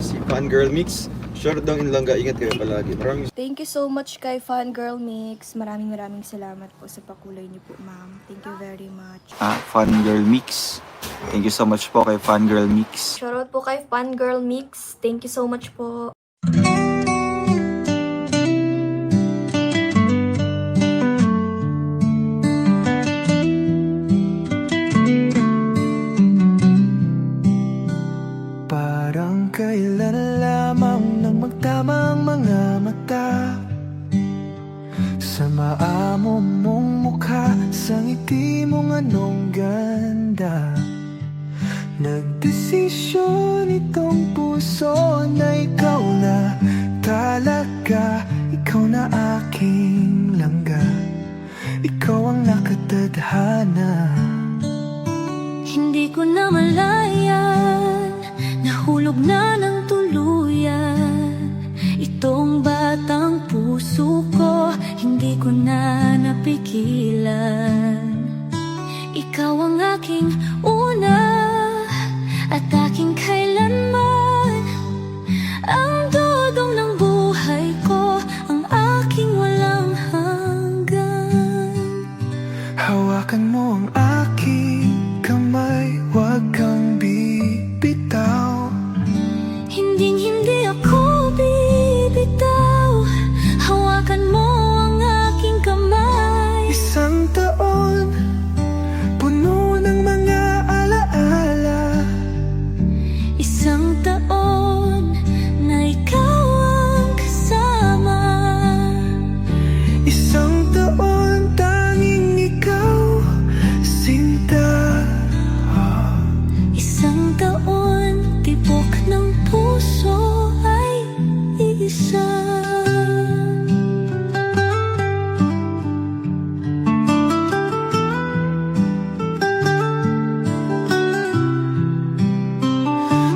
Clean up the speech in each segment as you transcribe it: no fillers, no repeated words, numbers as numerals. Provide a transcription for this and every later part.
Si Fangirl Mix. Short daw in Langga. Ingat kayo palagi. Maraming Thank you so much kay Fangirl Mix. Maraming salamat po sa pakulay niyo po, ma'am. Thank you very much. Fangirl Mix. Thank you so much po kay Fangirl Mix. Shoutout po kay Fangirl Mix. Thank you so much po. Parang kailan lamang nang magtamang mga mata sa maamo mong mukha, sa ngiti mong anong ganda. Nagdesisyon itong puso na ikaw na talaga. Ikaw na aking langga, ikaw ang nakatadhana. Hindi ko na malayan, nahulog na ng tuluyan itong batang puso ko, hindi ko na napigilan. Ikaw ang aking una at aking kailanman, ang dudong ng buhay ko, ang aking walang hanggan. Hawakan mo ang aking kamay, huwag kang bibitaw. Hinding-hindi ako bibitaw, hawakan mo ang aking kamay. Isang taon, puno ng mga alaala. Isang taon na ikaw ang kasama. Isang taon, tanging ikaw, sinta. Isang taon, tibok ng puso ay isa.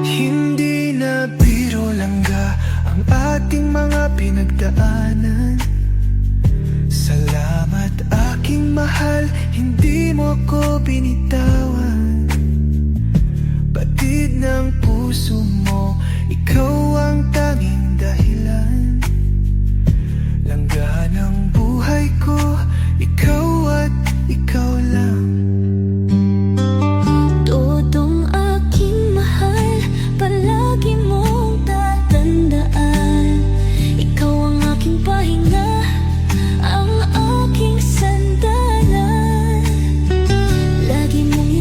Hindi na biro langga ang ating mga pinagdaanan. Salamat aking mahal, hindi mo ko binitawan. Batid ng puso mo, ikaw ang tanging dahilan. Langga ng buhay ko, ikaw at ikaw lang. Todong aking mahal, palagi mong tatandaan. Ikaw ang aking pahinga, ang aking sandalan. Lagi mong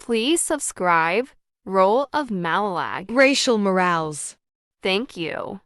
Please subscribe. Role of Malalag. Racial Morales. Thank you.